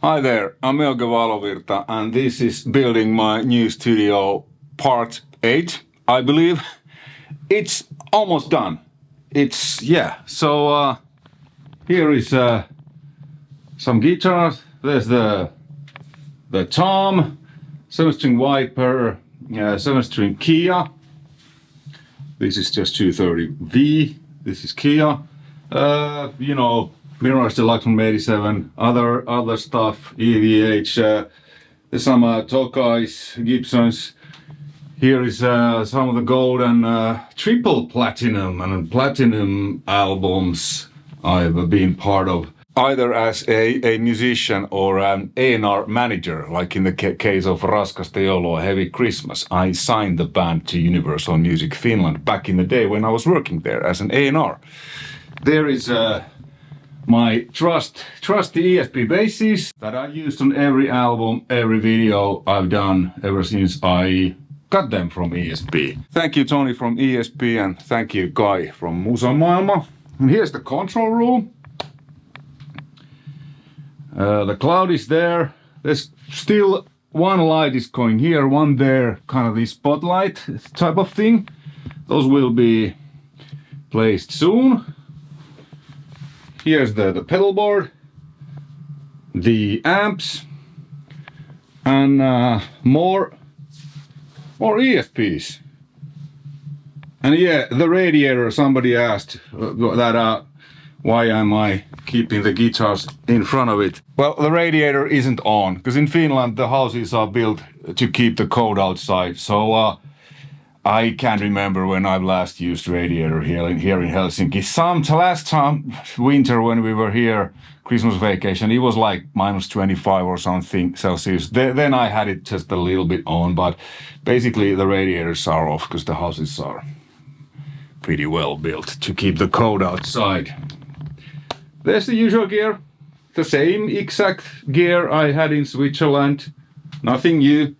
Hi there, I'm Euge Valovirta, and this is building my new studio part 8, I believe. It's almost done. So here is some guitars. There's the Tom, 7-string Viper, 7-string Kia. This is just 230V. This is Kia. Mirrors Deluxe from 87, other stuff, EVH, there's some Tokais, Gibsons. Here is some of the gold and triple platinum and platinum albums I've been part of, either as a musician or an A&R manager, like in the case of Raskasta Joulua, Heavy Christmas. I signed the band to Universal Music Finland back in the day when I was working there as an A&R. There is my trusty ESP basses that I used on every album, every video I've done ever since I got them from ESP. Thank you Tony from ESP and thank you Kai from Musamaailma. And here's the control room. The cloud is there. There's still one light is going here, one there, kind of the spotlight type of thing. Those will be placed soon. Here's the pedal board, the amps, and more ESPs. And yeah, the radiator, somebody asked that why am I keeping the guitars in front of it? Well, the radiator isn't on, because in Finland the houses are built to keep the cold outside. So I can't remember when I've last used radiator here in Helsinki. Last time winter when we were here, Christmas vacation, it was like -25 or something Celsius. Then I had it just a little bit on, but basically the radiators are off because the houses are pretty well built to keep the cold outside. There's the usual gear, the same exact gear I had in Switzerland, nothing new.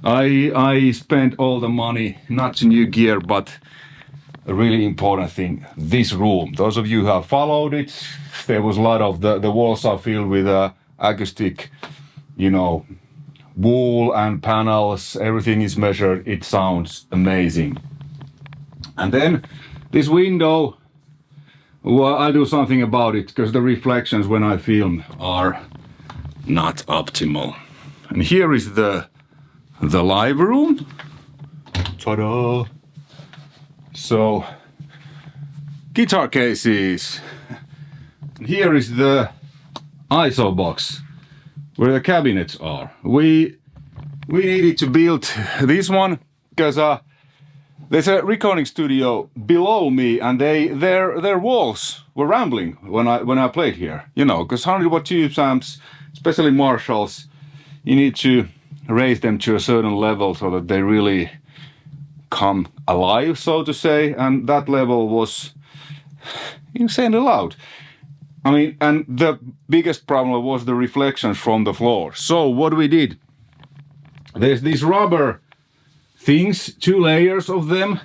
I spent all the money, not to new gear, but a really important thing, this room. Those of you who have followed it, there was a lot of the walls are filled with acoustic, wool and panels, everything is measured, it sounds amazing. And then this window, well, I'll do something about it, because the reflections when I film are not optimal. And here is the live room. Ta-da! So, guitar cases. Here is the ISO box where the cabinets are. We needed to build this one because there's a recording studio below me, and their walls were rambling when I played here. Because 100-watt tube amps, especially Marshalls, you need to raise them to a certain level so that they really come alive, so to say, and that level was insanely loud. I mean, and the biggest problem was the reflections from the floor. So what we did, there's these rubber things, 2 layers of them,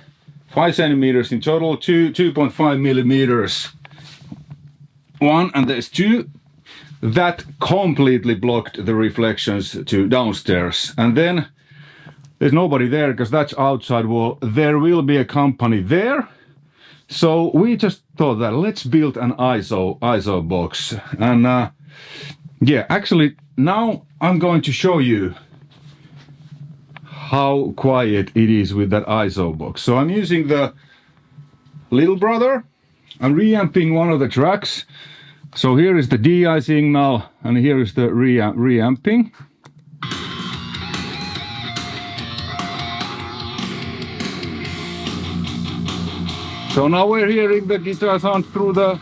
5 centimeters in total, 2.5 millimeters one, and there's 2 that completely blocked the reflections to downstairs. And then there's nobody there because that's outside wall. There will be a company there. So we just thought that let's build an ISO box. And actually now I'm going to show you how quiet it is with that ISO box. So I'm using the Little Brother. I'm reamping one of the tracks. So here is the DI signal, and here is the reamping. So now we're hearing the guitar sound through the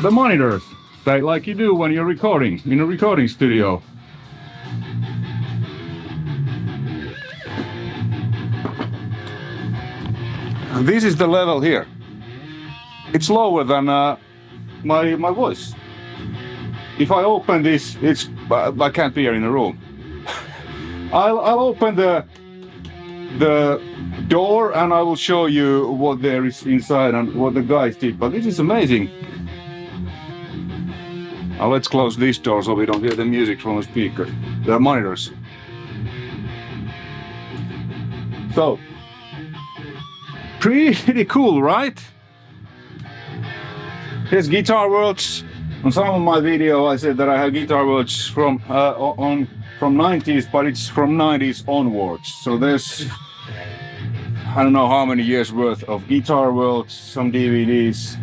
monitors, like you do when you're recording in a recording studio. And this is the level here. It's lower than my voice. If I open this, I can't hear in the room. I'll open the door and I will show you what there is inside and what the guys did. But this is amazing. Let's close this door so we don't hear the music from the speaker, the monitors. So, pretty cool, right? Here's Guitar Worlds. On some of my video I said that I have Guitar Worlds from 90s, but it's from 90s onwards. So there's, I don't know how many years worth of Guitar Worlds, some DVDs,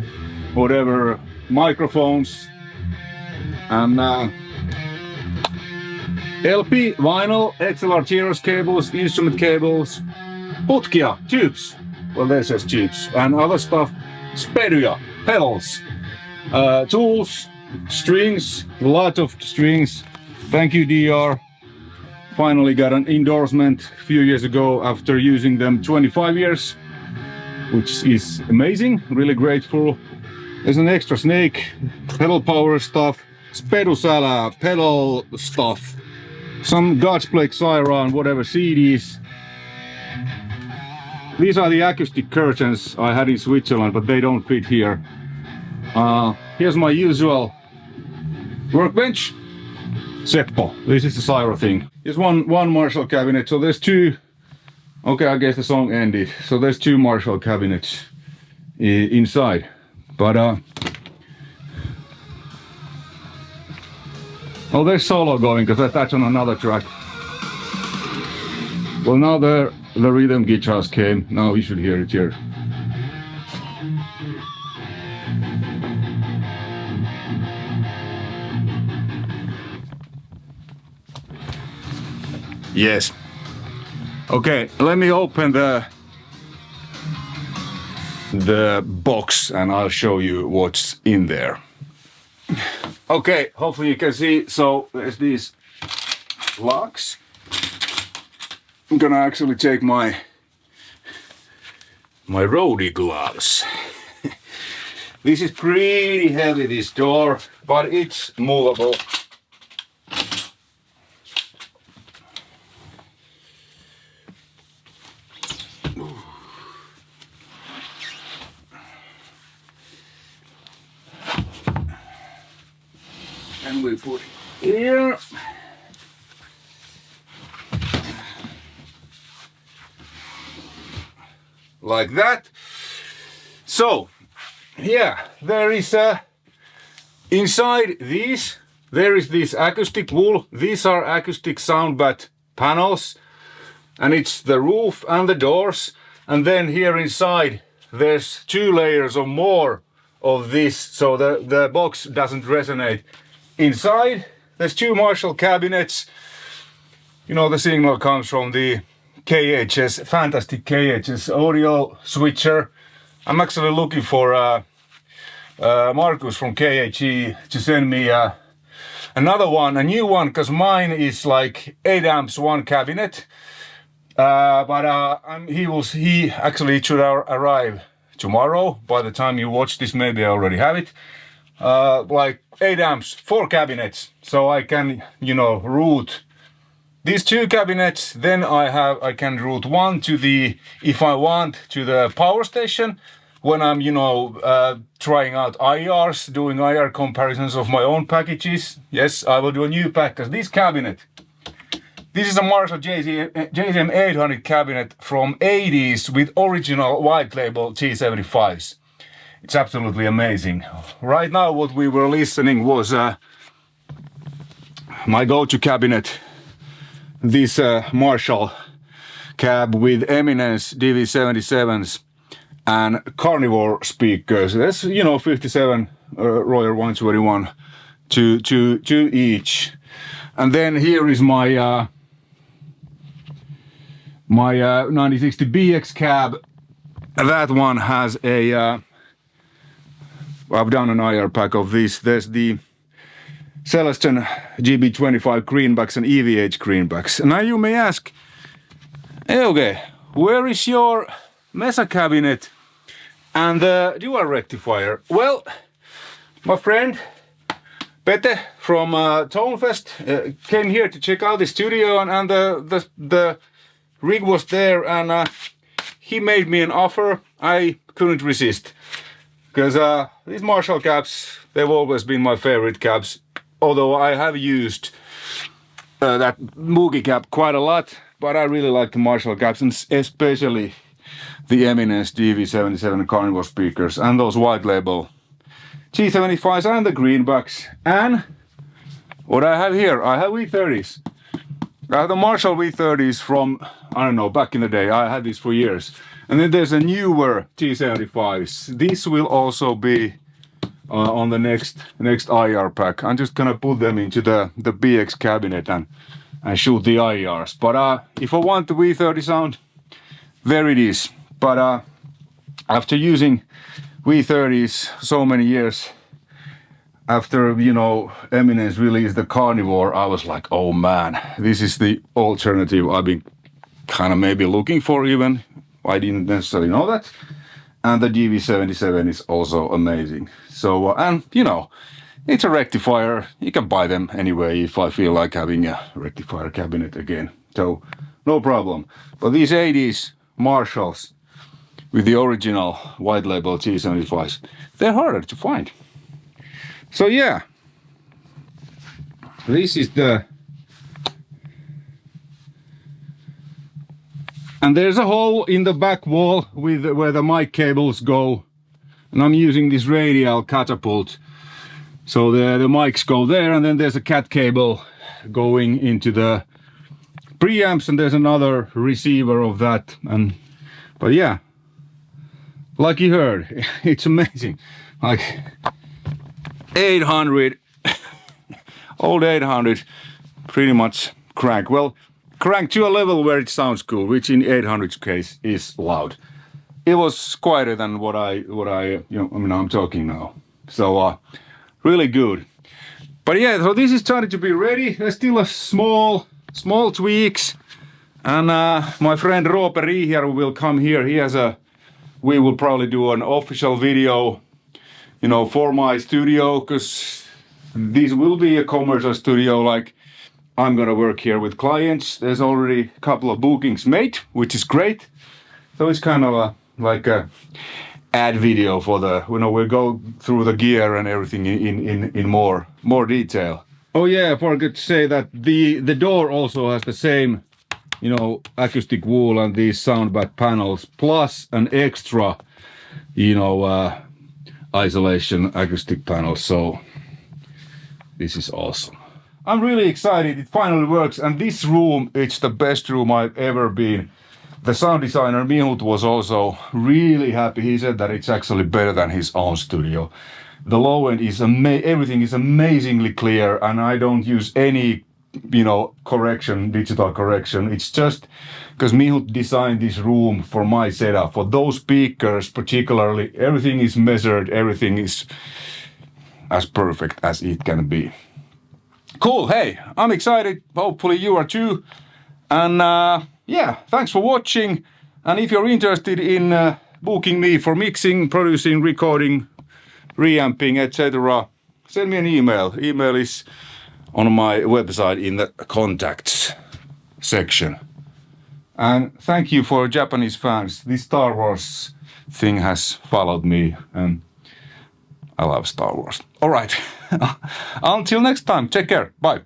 whatever, microphones, and LP, vinyl, XLR Cheers cables, instrument cables, putkia, tubes, well there says tubes, and other stuff, speduja, pedals, tools, strings, a lot of strings. Thank you DR. Finally got an endorsement a few years ago after using them 25 years, which is amazing, really grateful. There's an extra snake, pedal power stuff, spedusala, pedal stuff, some Godsplayk, Cyhra and whatever CDs. These are the acoustic curtains I had in Switzerland, but they don't fit here. Here's my usual workbench. Seppo, this is the Cyhra thing. Here's one Marshall cabinet, so there's two. Okay, I guess the song ended. So there's two Marshall cabinets inside. But oh, there's solo going because that's on another track. Well, now the rhythm guitars came. Now you should hear it here. Yes. Okay, let me open the box and I'll show you what's in there. Okay, hopefully you can see. So there's these locks. I'm gonna actually take my roadie gloves. This is pretty heavy, this door, but it's movable. And we put it here. Like that. So, yeah, there is inside these, there is this acoustic wool. These are acoustic sound bath panels, and it's the roof and the doors. And then here inside, there's 2 layers or more of this, so the box doesn't resonate. Inside, there's 2 Marshall cabinets. You know, the signal comes from the KHS, fantastic KHS audio switcher. I'm actually looking for Markus from KHE to send me another one, a new one, because mine is like 8 amps, 1 cabinet. He actually should arrive tomorrow. By the time you watch this, maybe I already have it. Like 8 amps, 4 cabinets, so I can, you know, route these 2 cabinets. Then I can route 1 to the, if I want, to the power station when I'm, you know, trying out IRs, doing IR comparisons of my own packages. Yes, I will do a new pack, because this cabinet, this is a Marshall JCM 800 cabinet from 80s with original white label T75s. It's absolutely amazing. Right now what we were listening was my go-to cabinet, this Marshall cab with Eminence DV77s and Carnivore speakers. That's, you know, 57 Royer 121 to each. And then here is my my 9060 BX cab. That one has a I've done an IR pack of this. There's the Celestion GB25 greenbacks and EVH greenbacks. Now you may ask, Euge, where is your Mesa cabinet and the dual rectifier? Well, my friend Pete from Tonefest came here to check out the studio, and the rig was there, and he made me an offer I couldn't resist. Because these Marshall cabs, they've always been my favorite cabs. although I have used that Moogie cap quite a lot, but I really like the Marshall caps, and especially the Eminence GV77 Carnival speakers and those white label G75s and the greenbacks. And what I have here, I have V30s. I have the Marshall V30s from, I don't know, back in the day. I had these for years. And then there's a newer G75s. This will also be on the next IR pack. I'm just gonna put them into the BX cabinet and shoot the IRs. But if I want the V30 sound, there it is. But after using V30s so many years, after, you know, Eminence released the Carnivore, I was like, oh man, this is the alternative I've been kind of maybe looking for even. I didn't necessarily know that. And the GV77 is also amazing. So, and you know, it's a rectifier. You can buy them anyway if I feel like having a rectifier cabinet again. So, no problem. But these 80s Marshalls with the original white label G75s, they're harder to find. So yeah, this is the... And there's a hole in the back wall with where the mic cables go. And I'm using this radial catapult. So the mics go there, and then there's a cat cable going into the preamps, and there's another receiver of that. But yeah, like you heard, it's amazing. Like 800, old 800, pretty much crank. Well, crank to a level where it sounds cool, which in 800's case is loud. It was quieter than what I you know, I mean, I'm talking now. So really good. But yeah, so this is starting to be ready. There's still a small tweaks, and my friend Roope Riihiaru will come here. We will probably do an official video, you know, for my studio, because this will be a commercial studio. Like, I'm gonna work here with clients. There's already a couple of bookings made, which is great. So it's kind of like a ad video for the, you know, we'll go through the gear and everything in more detail. Oh yeah, I forgot to say that the door also has the same, you know, acoustic wool and these soundback panels, plus an extra, you know, isolation acoustic panel. So this is awesome. I'm really excited. It finally works, and this room, it's the best room I've ever been. The sound designer Mihut was also really happy. He said that it's actually better than his own studio. The low end is everything is amazingly clear, and I don't use any, you know, digital correction. It's just because Mihut designed this room for my setup, for those speakers particularly. Everything is measured, everything is as perfect as it can be. Cool, hey, I'm excited. Hopefully you are too. And yeah, thanks for watching. And if you're interested in booking me for mixing, producing, recording, reamping, etc., send me an email. Email is on my website in the contacts section. And thank you for Japanese fans. This Star Wars thing has followed me, and I love Star Wars. All right. Until next time, take care. Bye.